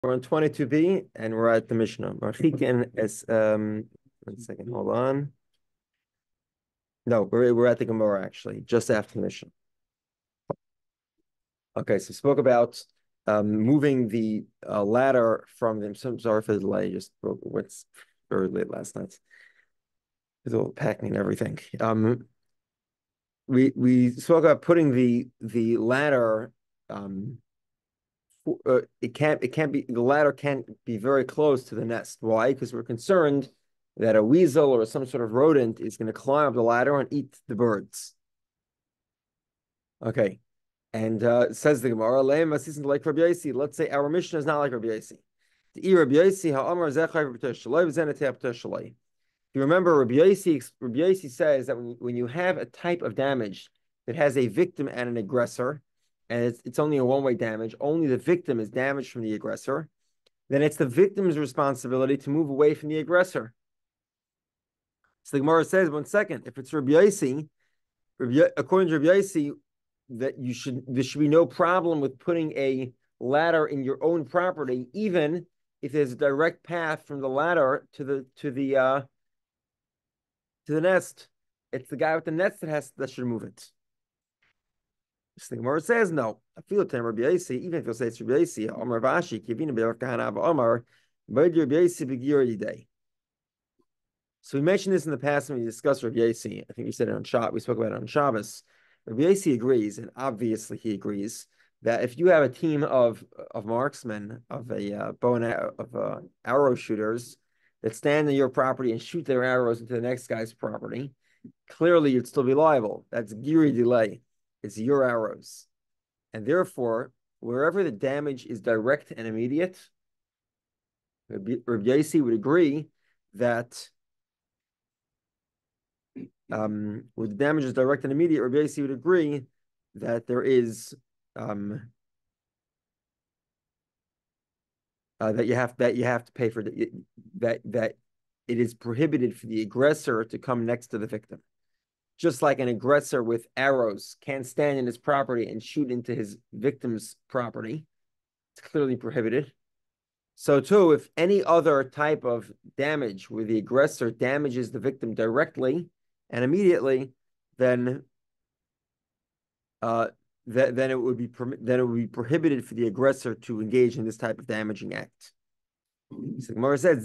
We're on 22b and we're at the Mishnah. Marchikin is 1 second, hold on. No, we're at the Gemara actually, just after the Mishnah. Okay, so we spoke about moving the ladder from them. So I'm sorry for the delay, just what's very late last night. With all packing and everything. We spoke about putting the ladder it can't be the ladder can't be very close to the nest. Why? Because we're concerned that a weasel or some sort of rodent is going to climb up the ladder and eat the birds. Okay, and says the Gemara, let's say our Mishnah is not like Rabbi Yossi. If you remember, Rabbi Yossi says that when you have a type of damage that has a victim and an aggressor, and it's only a one-way damage, only the victim is damaged from the aggressor, then it's the victim's responsibility to move away from the aggressor. So the Gemara says, 1 second, if it's Rabbi Yossi, according to Rabbi Yossi, that there should be no problem with putting a ladder in your own property, even if there's a direct path from the ladder to the nest. It's the guy with the nest that should move it. So the Gemara says no. I feel it Rabbi Yossi, even if you'll say it's Rabbi Yossi, Omar Vashi, Kivina Be'er Kahana Omar, Rabbi Yossi B'Gir Day. So we mentioned this in the past when we discussed Rabbi Yossi. I think we said it on Shabbos. We spoke about it on Shabbos. Rabbi Yossi agrees, and obviously he agrees, that if you have a team of marksmen, of a bow and arrow shooters that stand on your property and shoot their arrows into the next guy's property, clearly you'd still be liable. That's giri delay. It's your arrows. And therefore, wherever the damage is direct and immediate, Rabbi Yossi would agree that where the damage is direct and immediate, Rabbi Yossi would agree that there is that you have to pay for that it is prohibited for the aggressor to come next to the victim. Just like an aggressor with arrows can't stand in his property and shoot into his victim's property, it's clearly prohibited. So too, if any other type of damage where the aggressor damages the victim directly and immediately, then it would be prohibited for the aggressor to engage in this type of damaging act. So Gemara said,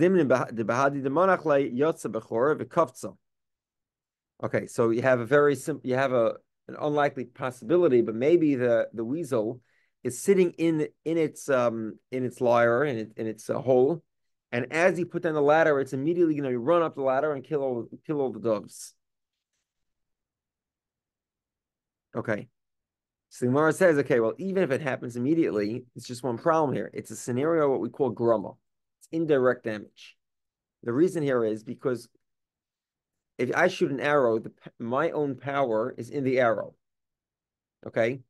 okay, so you have a very simple, an unlikely possibility, but maybe the weasel is sitting in its lair, in its hole, and as you put down the ladder, it's immediately going to run up the ladder and kill all the doves. Okay, so the Gemara says, okay, well, even if it happens immediately, it's just one problem here. It's a scenario what we call grumma. It's indirect damage. The reason here is because if I shoot an arrow, my own power is in the arrow. Okay,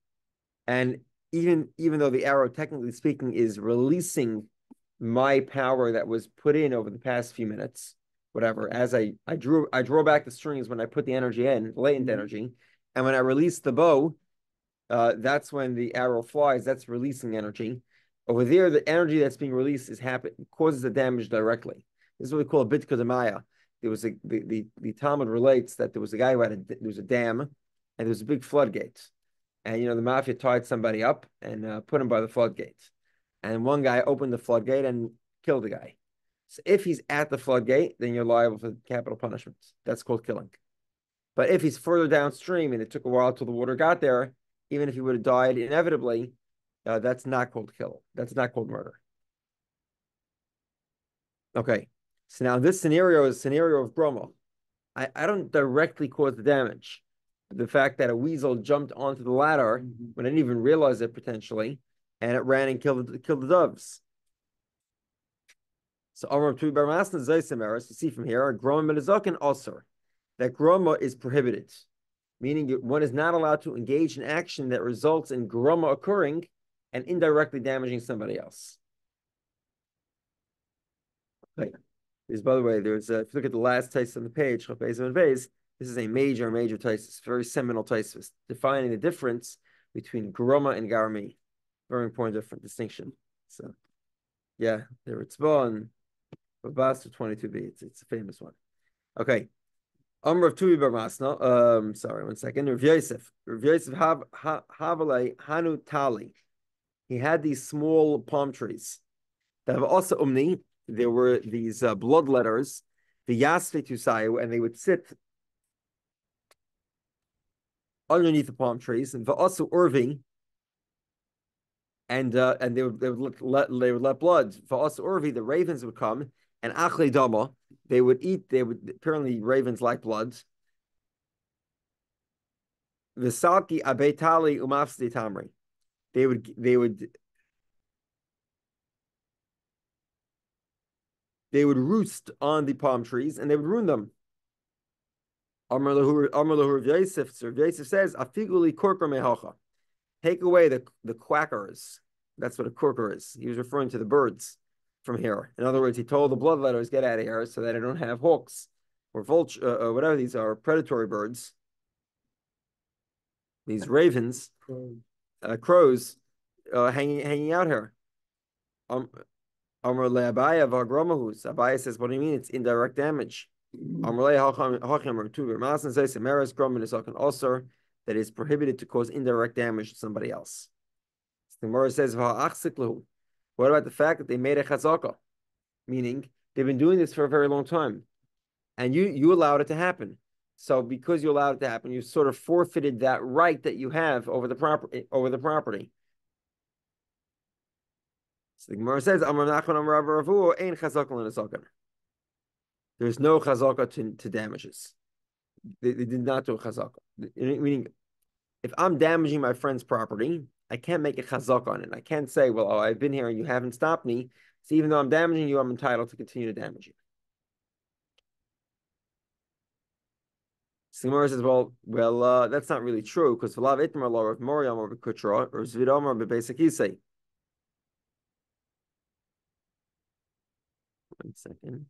and even though the arrow, technically speaking, is releasing my power that was put in over the past few minutes, whatever. As I draw back the strings when I put the energy in, latent energy, and when I release the bow, that's when the arrow flies. That's releasing energy. Over there, the energy that's being released causes the damage directly. This is what we call a bitka demaya. There was the Talmud relates that there was a guy who there was a dam, and there was a big floodgate, and the mafia tied somebody up and put him by the floodgate, and one guy opened the floodgate and killed the guy. So if he's at the floodgate, then you're liable for capital punishment. That's called killing. But if he's further downstream and it took a while till the water got there, even if he would have died inevitably, that's not called kill. That's not called murder. Okay. So now this scenario is a scenario of grumma. I don't directly cause the damage. The fact that a weasel jumped onto the ladder when I didn't even realize it potentially, and it ran and killed the doves. So you see from here, grumma melazakin also, that grumma is prohibited, meaning one is not allowed to engage in action that results in grumma occurring and indirectly damaging somebody else. Right. By the way, there's if you look at the last taste on the page, this is a major taste, very seminal taste, defining the difference between grumma and garmi. Very important distinction. So Yeah, the Ritzvah and Babas 22b. It's a famous one. Okay. Amr of Tuvi Bar Masna. Sorry, 1 second. Rav Yosef. Rav Yosef Havalei Hanu Tali. He had these small palm trees. That have also umni. There were these blood letters, the Yasfe Tusayu, and they would sit underneath the palm trees, and the also Irving, and they would let blood. For also Irvi, the ravens would come, and Achle Dama, they would eat. They would apparently ravens like blood. Visalki Abetali Umafsti Tamri. They would roost on the palm trees and they would ruin them. Amar Lahu Yosef says, Afiguli korker mehacha. Take away the quackers. That's what a corker is. He was referring to the birds from here. In other words, he told the bloodletters, get out of here so that I don't have hawks or vulture, whatever these are, predatory birds. These ravens, crows, hanging out here. Amar le'Abaya v'agramahus. Abaya says, what do you mean? It's indirect damage. Amar le'hacham tu b'masan says, meres gramin is also that is prohibited to cause indirect damage to somebody else. The Gemara says, what about the fact that they made a chazaka? Meaning, they've been doing this for a very long time. And you allowed it to happen. So because you allowed it to happen, you sort of forfeited that right that you have over the property. So the Gemara says, there's no chazaka to damages. They did not do a chazaka. Meaning, if I'm damaging my friend's property, I can't make a chazaka on it. I can't say, well, I've been here and you haven't stopped me. So even though I'm damaging you, I'm entitled to continue to damage you. So Gemara says, well, that's not really true because v'lav itmar lo of Moriam or b'kutra or zvidamar b'beisak yisei. 1 second.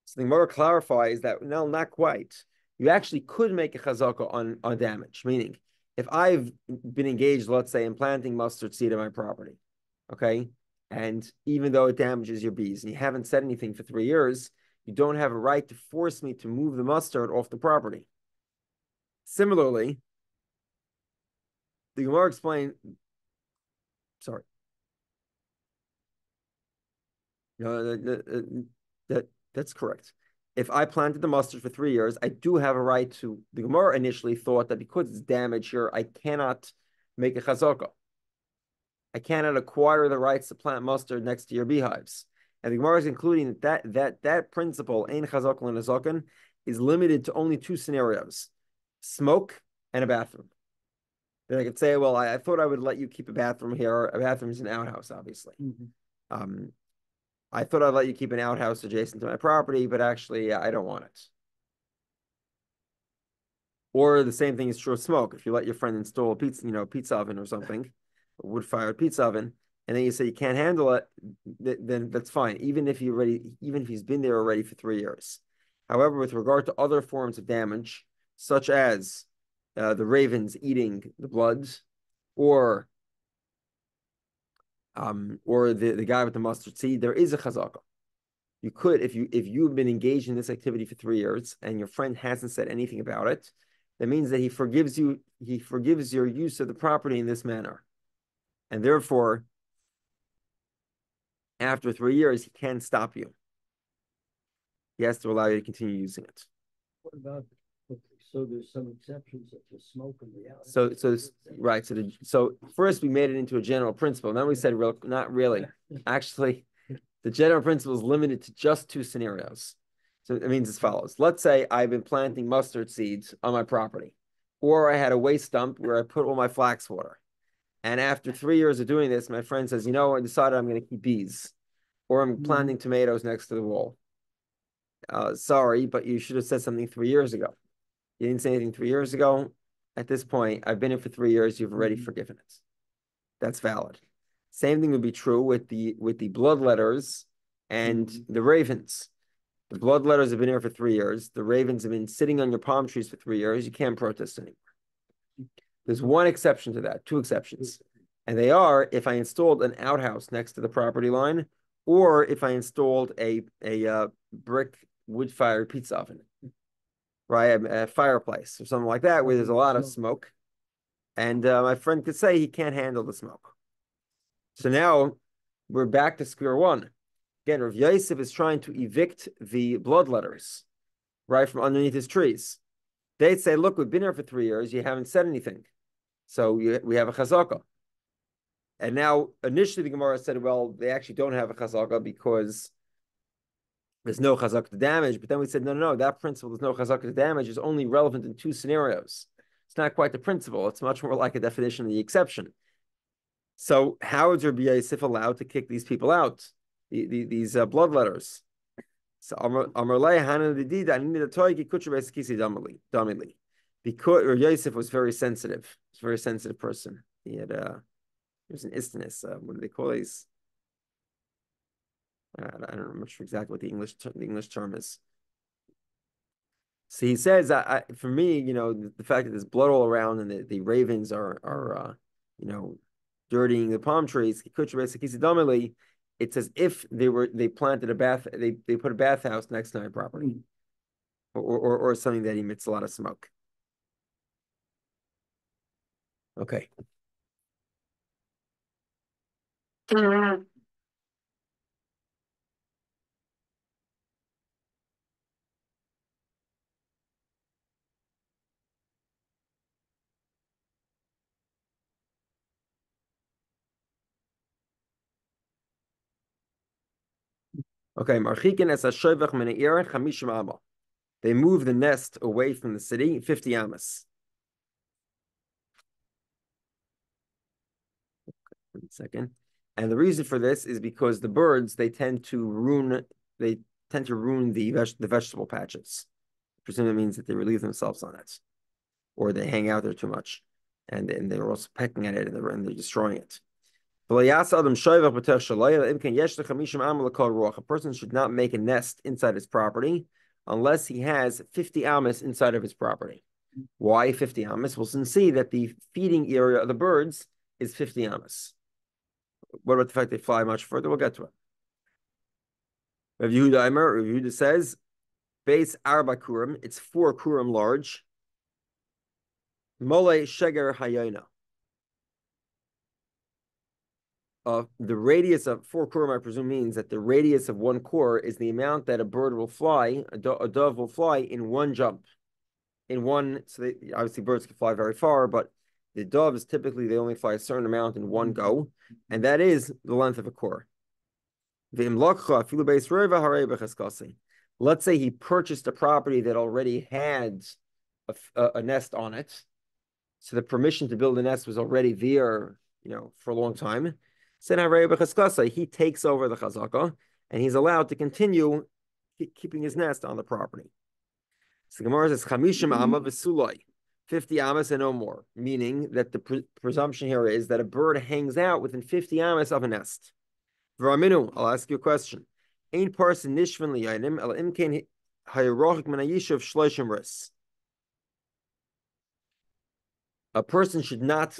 So the Gemara clarifies that no, not quite. You actually could make a chazaka on damage. Meaning, if I've been engaged, let's say, in planting mustard seed on my property, okay, and even though it damages your bees, and you haven't said anything for 3 years, you don't have a right to force me to move the mustard off the property. Similarly, the Gemara explained. Sorry. No, that's correct. If I planted the mustard for 3 years, I do have a right to. The Gemara initially thought that because it's damage here, I cannot make a chazaka. I cannot acquire the rights to plant mustard next to your beehives. And the Gemara is including that principle, ein chazaka l'nezaken, is limited to only 2 scenarios: smoke and a bathroom. Then I could say, well, I thought I would let you keep a bathroom here. A bathroom is an outhouse, obviously. Mm-hmm. I thought I'd let you keep an outhouse adjacent to my property, but actually I don't want it. Or the same thing is true of smoke. If you let your friend install a pizza oven or something, a wood-fired pizza oven, and then you say you can't handle it, then that's fine. Even if he's been there already for 3 years. However, with regard to other forms of damage, such as the ravens eating the bloods, or the guy with the mustard seed, there is a chazaka. You could, if you've been engaged in this activity for 3 years and your friend hasn't said anything about it, that means that he forgives your use of the property in this manner. And therefore, after 3 years, he can stop you. He has to allow you to continue using it. What about, so there's some exceptions of the smoke and the out. So first we made it into a general principle. Then we said, not really. Actually, the general principle is limited to just 2 scenarios. So it means as follows. Let's say I've been planting mustard seeds on my property, or I had a waste dump where I put all my flax water. And after 3 years of doing this, my friend says, I decided I'm going to keep bees, or I'm planting tomatoes next to the wall. Sorry, but you should have said something 3 years ago. You didn't say anything 3 years ago. At this point, I've been here for 3 years. You've already forgiven it. That's valid. Same thing would be true with the blood letters and the ravens. The blood letters have been here for 3 years. The ravens have been sitting on your palm trees for 3 years. You can't protest anymore. There's one exception to that, two exceptions. And they are if I installed an outhouse next to the property line, or if I installed a brick wood-fired pizza oven, right? A fireplace or something like that, where there's a lot of smoke. And my friend could say he can't handle the smoke. So now we're back to square one. Again, Rav Yosef is trying to evict the bloodletters, right, from underneath his trees. They'd say, look, we've been here for 3 years. You haven't said anything. So we have a chazaka. And now, initially, the Gemara said, well, they actually don't have a chazaka because there's no chazaka to damage. But then we said, no, that principle, there's no chazaka to damage, is only relevant in 2 scenarios. It's not quite the principle. It's much more like a definition of the exception. So how is Rabbi Yosef allowed to kick these people out, these bloodletters? So because Rabbi Yosef was very sensitive. He's a very sensitive person. He had he was an istinus. What do they call these? I don't know much exactly what the English term is. So he says, for me, the fact that there's blood all around and the ravens are dirtying the palm trees, it's as if they planted they put a bathhouse next to my property, or something that emits a lot of smoke. Okay. Okay, Marchikin es hashovach min ha'ir chamishim amma. They move the nest away from the city, 50 amas. 1 second. And the reason for this is because the birds, they tend to ruin the vegetable patches. Presumably means that they relieve themselves on it, or they hang out there too much, and they're also pecking at it and they're destroying it. A person should not make a nest inside his property unless he has 50 amas inside of his property. Why 50 amas? We'll soon see that the feeding area of the birds is 50 amas. What about the fact they fly much further? We'll get to it. Rav Yehuda says, base arba kurim, it's 4 kurim large. Mole sheger hayona. The radius of 4 kurim, I presume, means that the radius of 1 kur is the amount that a bird will fly, a dove will fly in one jump. Obviously birds can fly very far, but the doves typically they only fly a certain amount in one go, and that is the length of a kur. Let's say he purchased a property that already had a nest on it, so the permission to build a nest was already there, for a long time. He takes over the chazaka, and he's allowed to continue keeping his nest on the property. So Gemara says, Chamishim Amma v'sulai, 50 amas and no more, meaning that the presumption here is that a bird hangs out within 50 amas of a nest. V'raminu, I'll ask you a question. Ein parson nishvan liyanim el imkein hayrochik min hayishuv shloshim ris. A person should not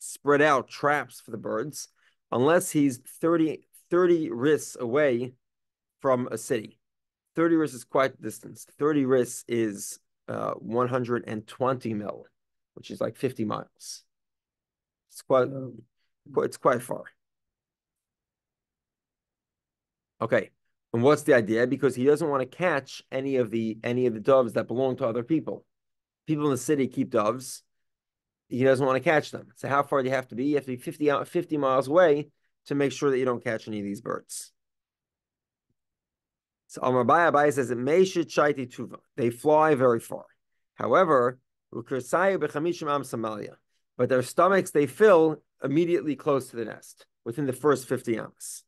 spread out traps for the birds unless he's 30 ris away from a city. 30 ris is quite the distance. 30 ris is 120 mil, which is like 50 miles. It's quite far. Okay. And what's the idea? Because he doesn't want to catch any of the doves that belong to other people. People in the city keep doves. He doesn't want to catch them. So how far do you have to be? You have to be 50 miles away to make sure that you don't catch any of these birds. So Amar Abai says they fly very far. However, but their stomachs they fill immediately close to the nest within the first 50 amas.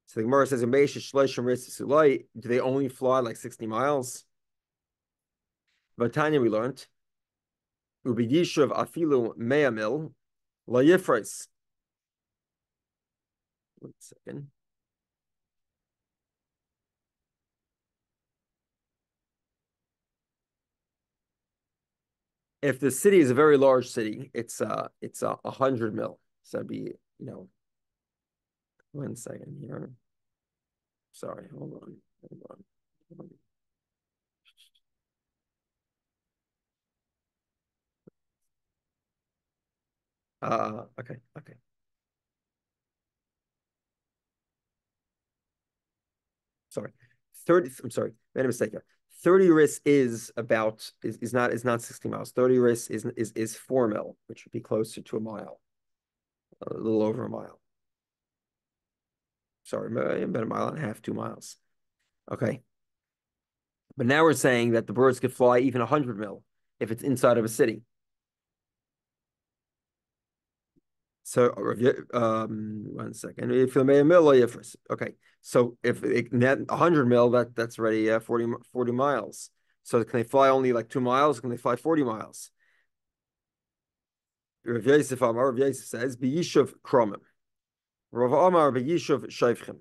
So the Gemara says, do they only fly like 60 miles? But Tanya, we learned, Ubidishuv afilu me'amil la yifres. 1 second. If the city is a very large city, it's 100 mil. So it'd be, 1 second here. Sorry, hold on. Okay. Sorry. 30, I'm sorry, made a mistake here. 30 ris is not 60 miles. 30 ris is 4 mil, which would be closer to a mile, a little over a mile. Sorry, about a mile and a half, 2 miles. Okay. But now we're saying that the birds could fly even 100 mil if it's inside of a city. So, 1 second. If you made a mill, okay. So if net 100 mil, that's already 40 miles. So can they fly only like 2 miles? Can they fly 40 miles? Rav Yosef says, "B'yishuv kromim." Rav Amar b'yishuv shayvchim.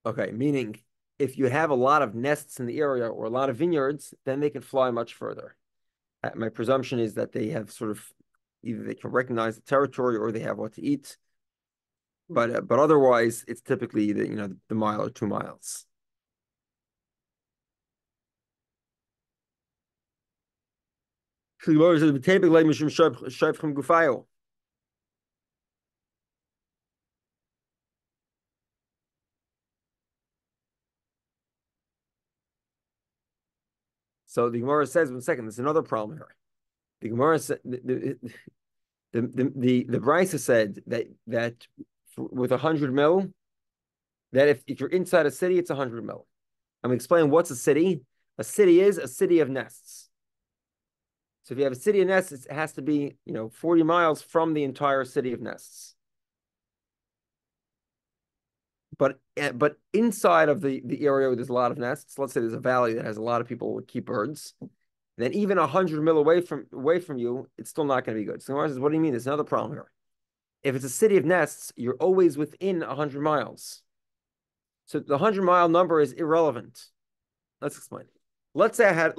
Okay, meaning if you have a lot of nests in the area or a lot of vineyards, then they can fly much further. My presumption is that they have sort of either they can recognize the territory or they have what to eat. But otherwise, it's typically the mile or 2 miles. So the Gemara says, 1 second, there's another problem here. The Gemara said the Brisa said that with 100 mil, that if you're inside a city, it's 100 mil. I'm going to explain what's a city. A city is a city of nests. So if you have a city of nests, it has to be 40 miles from the entire city of nests. But inside of the area where there's a lot of nests, let's say there's a valley that has a lot of people who keep birds, then even 100 mil away from you, it's still not going to be good. So says, what do you mean? There's another problem here. If it's a city of nests, you're always within 100 miles. So the 100-mile number is irrelevant. Let's explain. Let's say a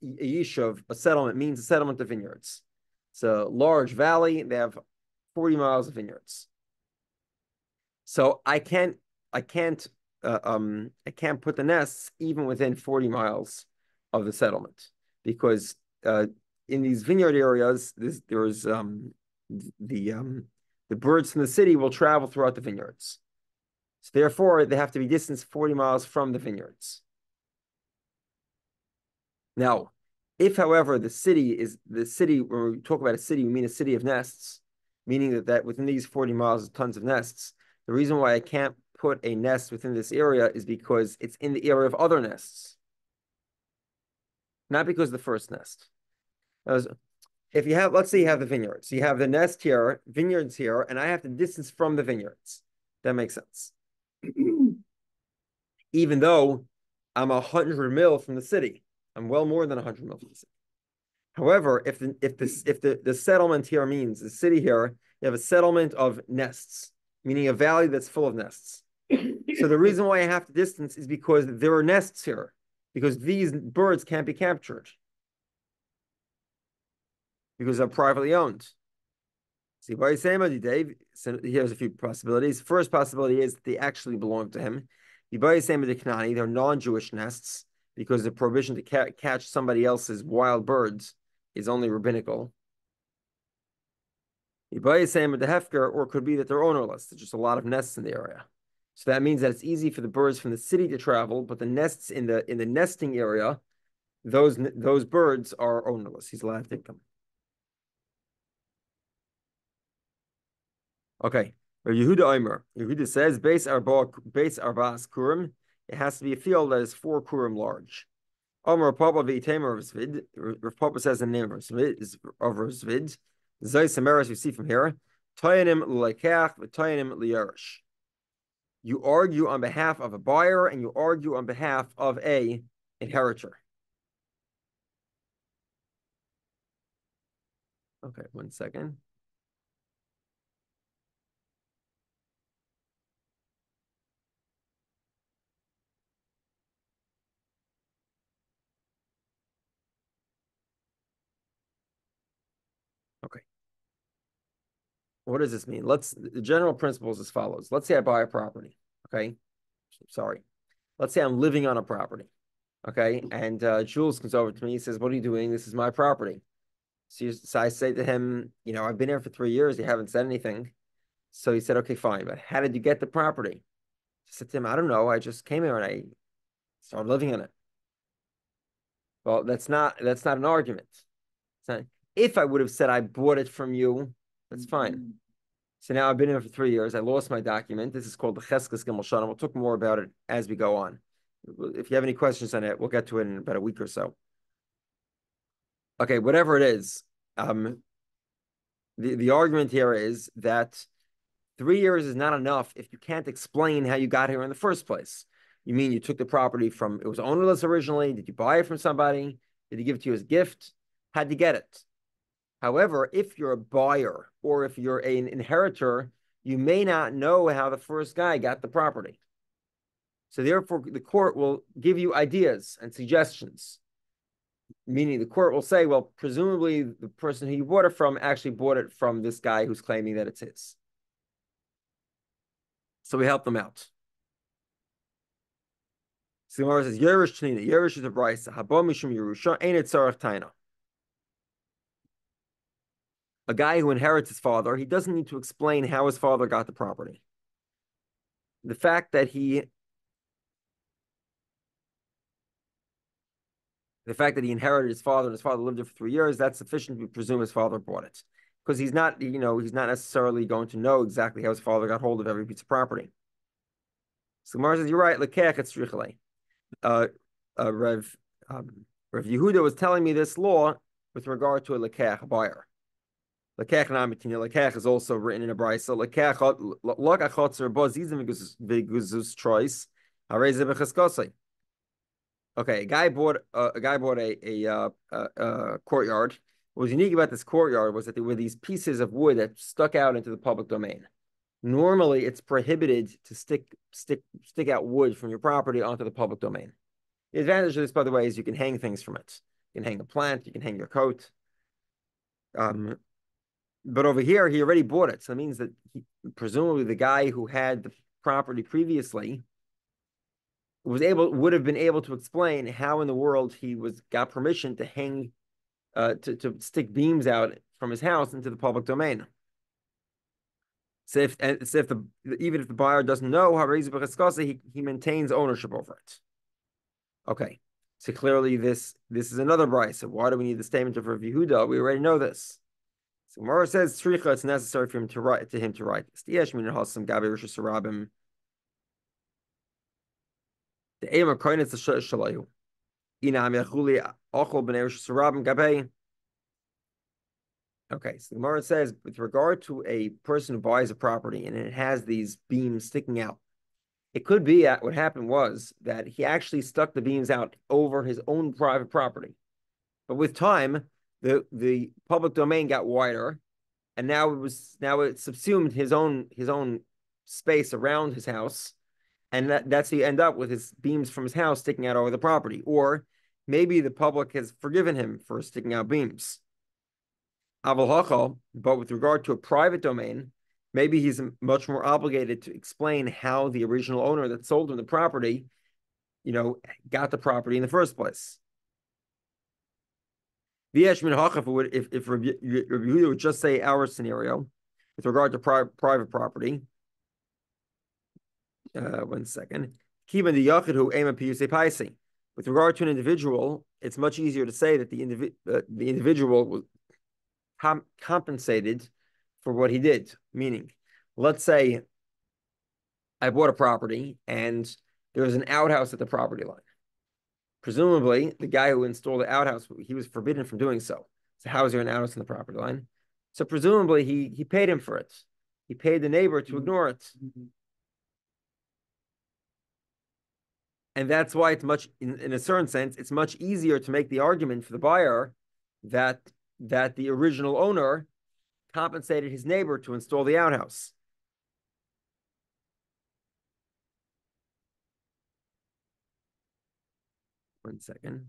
yishuv, a settlement, means a settlement of vineyards. It's a large valley. They have 40 miles of vineyards. So I can't put the nests even within 40 miles of the settlement because in these vineyard areas, there's the birds from the city will travel throughout the vineyards. So therefore, they have to be distanced 40 miles from the vineyards. Now, if, however, the city, when we talk about a city, we mean a city of nests, meaning that within these 40 miles, tons of nests. The reason why I can't put a nest within this area is because it's in the area of other nests, not because of the first nest. If you have, let's say you have the vineyards, you have the nest here, vineyards here, and I have to distance from the vineyards. That makes sense. Even though I'm 100 mil from the city, I'm well more than 100 mil from the city. However, if the settlement here means the city here, you have a settlement of nests, meaning a valley that's full of nests. So the reason why I have to distance is because there are nests here, because these birds can't be captured because they're privately owned. See, why so here's a few possibilities. First possibility is that they actually belong to him. They're non-Jewish nests because the prohibition to catch somebody else's wild birds is only rabbinical. Or it could be that they're ownerless. There's just a lot of nests in the area. So that means that it's easy for the birds from the city to travel, but the nests in the nesting area, those birds are ownerless. He's allowed to take them. Okay. Yehuda says, base arbas kurim. It has to be a field that is 4 kurim large. Rav Papa says the name of Zvid. Zay Samaras we see from here. Tayanim lekach v'tayanim liyarish. You argue on behalf of a buyer and you argue on behalf of a inheritor. Okay, 1 second. what does this mean? The general principle is as follows. Let's say I buy a property. Okay. Sorry. Let's say I'm living on a property. Okay. And Jules comes over to me. He says, "What are you doing? This is my property." So I say to him, I've been here for 3 years. You haven't said anything. So he said, "Okay, fine. But how did you get the property?" I said to him, "I don't know. I just came here and I started living in it." Well, that's not an argument. If I would have said I bought it from you, that's fine. So now I've been here for 3 years. I lost my document. This is called the Cheskes Gimel Shana. We'll talk more about it as we go on. If you have any questions on it, we'll get to it in about a week or so. Okay, whatever it is, the argument here is that 3 years is not enough if you can't explain how you got here in the first place. You mean you took the property it was ownerless originally? Did you buy it from somebody? Did he give it to you as a gift? How'd you get it? However, if you're a buyer or if you're an inheritor, you may not know how the first guy got the property. So therefore, the court will give you ideas and suggestions. Meaning the court will say, well, presumably the person who you bought it from actually bought it from this guy who's claiming that it's his. So we help them out. So the Gemara says, Yerush Tanina, Yerush is a brisa. Haba mishum Yerusha, ain't it tzarech taina. A guy who inherits his father, he doesn't need to explain how his father got the property. The fact that he inherited his father and his father lived there for 3 years, that's sufficient to presume his father bought it. Because he's not necessarily going to know exactly how his father got hold of every piece of property. So Gemara says, you're right, lekech it's strichele. Rev Yehuda was telling me this law with regard to a lekech, a buyer. Lekech namitina, lekech is also written in a brisa. Lekech lakachotzer bozizim v'guzus choice. Hareze b'chaskosei. Okay, a guy bought a courtyard. What was unique about this courtyard was that there were these pieces of wood that stuck out into the public domain. Normally, it's prohibited to stick out wood from your property onto the public domain. The advantage of this, by the way, is you can hang things from it. You can hang a plant, you can hang your coat. But over here, he already bought it. So it means that presumably the guy who had the property previously would have been able to explain how in the world he got permission to hang to stick beams out from his house into the public domain. So even if the buyer doesn't know how he maintains ownership over it. Okay, so clearly this is another brisa. So why do we need the statement of Rav Yehuda? We already know this. So Gemara says tzricha, it's necessary for him to write this. The aim of koinetz shalayu. Okay, so the Gemara says, with regard to a person who buys a property and it has these beams sticking out, it could be that what happened was that he actually stuck the beams out over his own private property. But with time, the public domain got wider, and now it subsumed his own space around his house, and that's how you end up with his beams from his house sticking out over the property. Or maybe the public has forgiven him for sticking out beams. But with regard to a private domain, maybe he's much more obligated to explain how the original owner that sold him the property, got the property in the first place. If Rabbi Yehuda would just say our scenario with regard to private property, 1 second. With regard to an individual, it's much easier to say that the individual was compensated for what he did. Meaning, let's say I bought a property and there was an outhouse at the property line. Presumably, the guy who installed the outhouse, he was forbidden from doing so. So how is there an outhouse in the property line? So presumably, he paid him for it. He paid the neighbor to ignore it. And that's why it's in a certain sense, it's much easier to make the argument for the buyer that the original owner compensated his neighbor to install the outhouse. One second.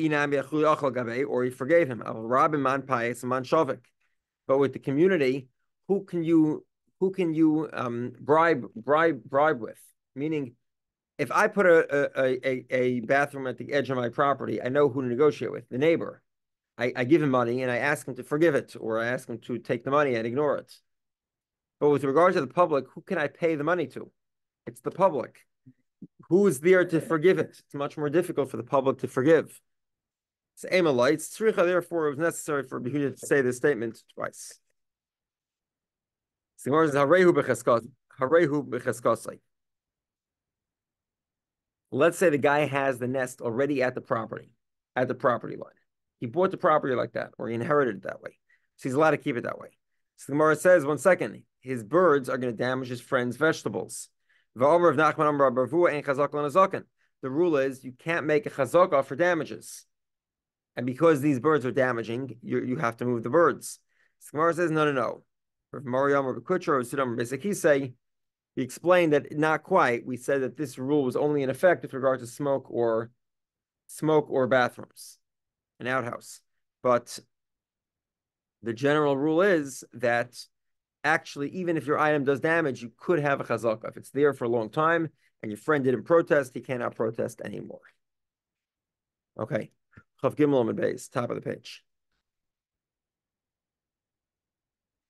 or he forgave him. But with the community, who can you bribe with? Meaning, if I put a bathroom at the edge of my property, I know who to negotiate with, the neighbor. I give him money and I ask him to forgive it, or I ask him to take the money and ignore it. But with regard to the public, who can I pay the money to? It's the public. Who is there to forgive it? It's much more difficult for the public to forgive. It's Amaletes. Therefore, it was necessary for Behuda to say this statement twice. Let's say the guy has the nest already at the property line. He bought the property like that, or he inherited it that way. So he's allowed to keep it that way. So the Gemara says, 1 second, his birds are going to damage his friend's vegetables. The rule is you can't make a chazakah for damages. And because these birds are damaging, you have to move the birds. So the Gemara says, no. He explained that not quite. We said that this rule was only in effect with regard to smoke or bathrooms, an outhouse. But the general rule is that actually, even if your item does damage, you could have a chazakah. If it's there for a long time and your friend didn't protest, he cannot protest anymore. Okay. Chav Gimel Amud Beis, top of the page.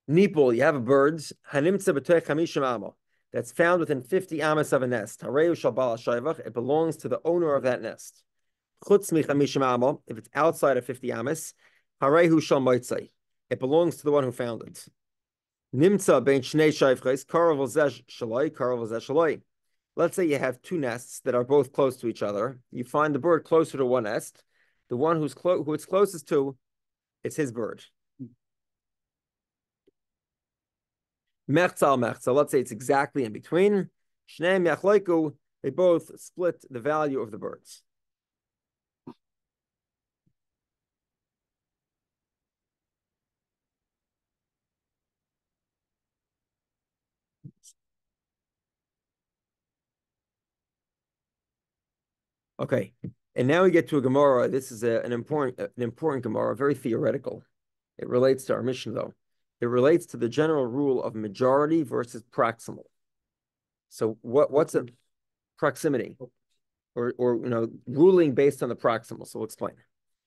Nipul, you have a bird, hanimtza b'toich chamishim amo, that's found within 50 amas of a nest. Hareu shal bal shayvach, it belongs to the owner of that nest. Chutz mi chamishim amo, if it's outside of 50 amas, harehu shal moitzai, it belongs to the one who found it. Nimtza bein shnei shayvches, karav zeh shaloi, karav zeh shaloi. Let's say you have two nests that are both close to each other. You find the bird closer to one nest. The one who it's closest to, it's his bird. Mechzal mechzal. Let's say it's exactly in between. Shneim yachloiku. They both split the value of the birds. Okay, and now we get to a Gemara. This is an important Gemara, very theoretical. It relates to our mission, though. It relates to the general rule of majority versus proximal. So what's a proximity, or ruling based on the proximal? So we'll explain.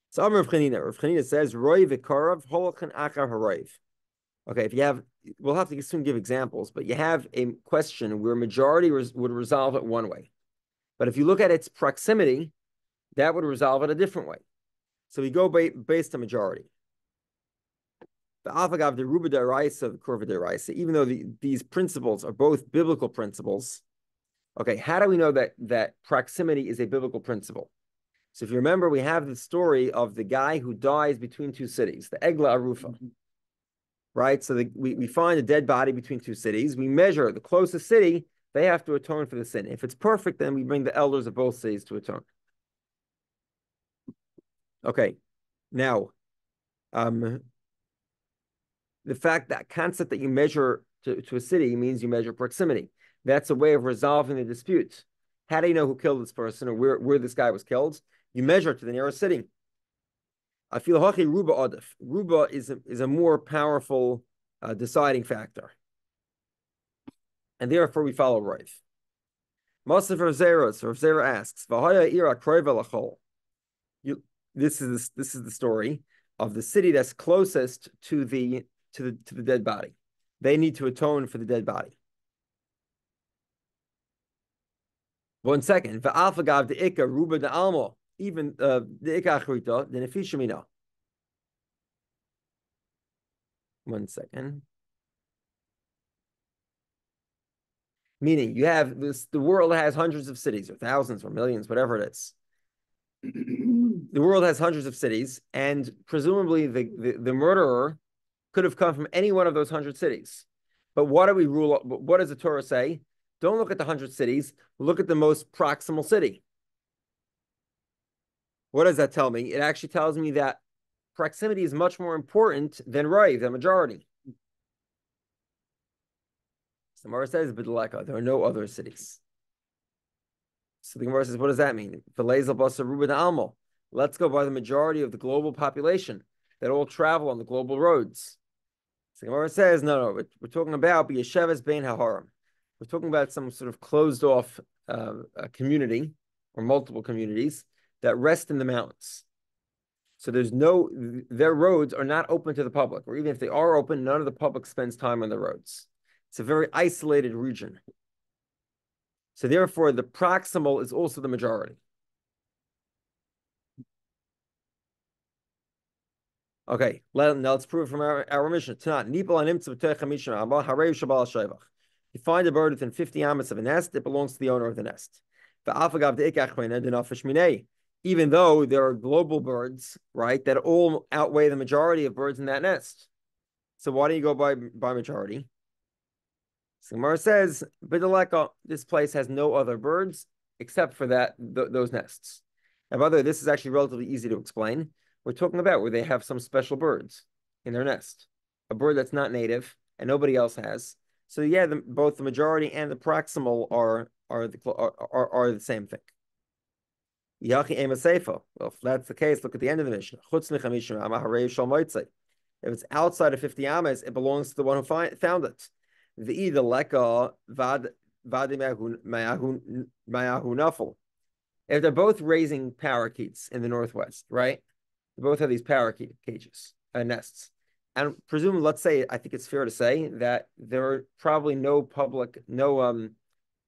So Amar Rav Chanina says Roy v'karav holachan achar haroiv. Okay, we'll have to soon give examples, but you have a question where majority would resolve it one way. But if you look at its proximity, that would resolve it a different way. So we go based on majority. The Alfagav, the Ruba Deraisa, the Kurva Deraisa, even though these principles are both biblical principles, okay, how do we know that proximity is a biblical principle? So if you remember, we have the story of the guy who dies between two cities, the Egla Arufa, right? So we find a dead body between two cities. We measure the closest city. They have to atone for the sin. If it's perfect, then we bring the elders of both cities to atone. Okay, now, the concept that you measure to a city means you measure proximity. That's a way of resolving the dispute. How do you know who killed this person or where this guy was killed? You measure to the nearest city. I feel hachi ruba adif. Ruba is a more powerful deciding factor. And therefore, we follow Rav. Masif Rav Zera. So Rav Zera asks, "V'haya ira kroiva lachol." This is the story of the city that's closest to the dead body. They need to atone for the dead body. 1 second. V'alfagav the ikka ruba de almo. Even the ikka achrita the nefishamina. 1 second. Meaning you have the world has hundreds of cities, or thousands, or millions, whatever it is. The world has hundreds of cities, and presumably the murderer could have come from any one of those 100 cities. But what do we rule? What does the Torah say? Don't look at the 100 cities. Look at the most proximal city. What does that tell me? It actually tells me that proximity is much more important than Rav, the majority. The Gemara says, "B'deleka, there are no other cities." So the Gemara says, "What does that mean?" V'leizel basa ruba d'almo. Let's go by the majority of the global population that all travel on the global roads. So Gemara says, no, we're talking about B'Yesheves Bein HaHarim. We're talking about some sort of closed off community or multiple communities that rest in the mountains. So their roads are not open to the public, or even if they are open, none of the public spends time on the roads. It's a very isolated region. So therefore, the proximal is also the majority. Okay, now let's prove from our mission. You find a bird within 50 amas of a nest, it belongs to the owner of the nest. Even though there are global birds, right, that all outweigh the majority of birds in that nest. So why do you go by majority? So Gemara says, Bidaleka, this place has no other birds except for those nests. Now, by the way, this is actually relatively easy to explain. We're talking about where they have some special birds in their nest, a bird that's not native and nobody else has. So yeah, both the majority and the proximal are the same thing. Yachi ema seifa. Well, if that's the case, look at the end of the mission. If it's outside of 50 amas, it belongs to the one who found it. The either leka vad nafel. If they're both raising parakeets in the northwest, right? They both have these parakeet cages, nests. And presumably, let's say, I think it's fair to say that there are probably no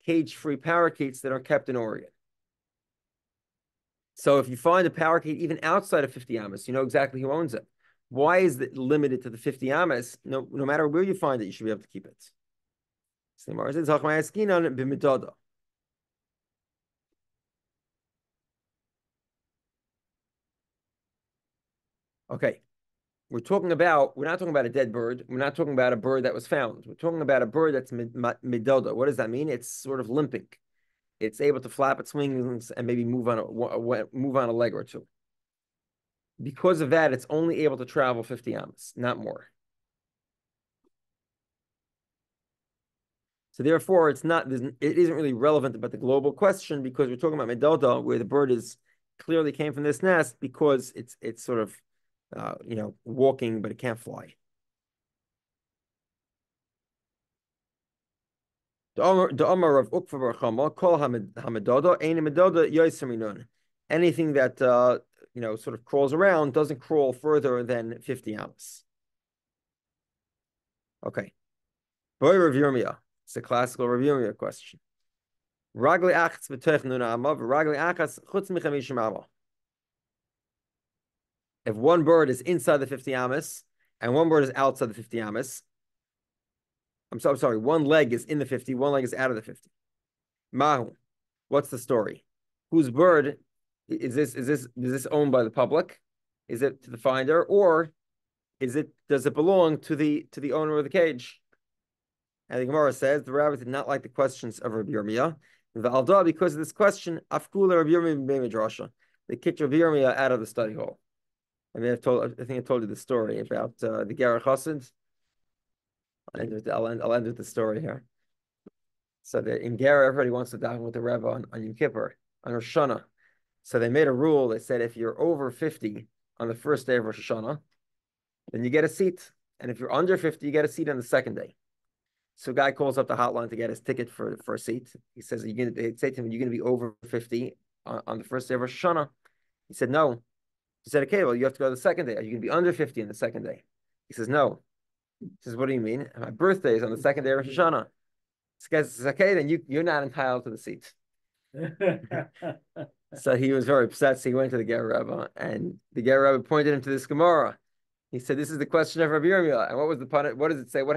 cage-free parakeets that are kept in Oregon. So if you find a parakeet even outside of 50 amas, you know exactly who owns it. Why is it limited to the 50 amas? No matter where you find it, you should be able to keep it. Okay. We're not talking about a dead bird. We're not talking about a bird that was found. We're talking about a bird that's midoda. What does that mean? It's sort of limping. It's able to flap its wings and maybe move on a leg or two. Because of that, it's only able to travel 50 amas, not more. So therefore, it isn't really relevant about the global question because we're talking about midoda, where the bird clearly came from this nest because it's sort of walking, but it can't fly. Anything that sort of crawls around doesn't crawl further than 50 amas. Okay. Boy Rav Yirmiyah. It's a classical Rav Yirmiyah question. Ragli achas b'toich nuna ama, v'ragli achas chutz michamishim ama. If one bird is inside the 50 amas and one bird is outside the 50 amas, I'm sorry, one leg is in the 50, one leg is out of the 50. Mahu, what's the story? Whose bird is this owned by the public? Is it to the finder, or does it belong to the owner of the cage? And the Gemara says the rabbi did not like the questions of Rabbi Yirmiyah. Because of this question, Afkula Rabbi Yirmiyah b'midrasha. They kicked Rabbi Yirmiyah out of the study hall. I think I told you the story about the Ger Chassid. I'll end with the story here. So in Ger, everybody wants to daven with the Rebbe on Yom Kippur, on Rosh Hashanah. So they made a rule. They said if you're over 50 on the first day of Rosh Hashanah, then you get a seat. And if you're under 50, you get a seat on the second day. So a guy calls up the hotline to get his ticket for a seat. He says, they say to him, you're going to be over 50 on the first day of Rosh Hashanah? He said, no. He said, okay, well, you have to go to the second day. Are you going to be under 50 on the second day? He says, no. He says, what do you mean? My birthday is on the second day of Rosh Hashanah. This guy says, okay, then you're not entitled to the seat. So he was very upset. So he went to the Ger Rebbe, and the Ger Rebbe pointed him to this Gemara. He said, this is the question of Rabbi Yirmiyah. And what was the pun? What does it say? What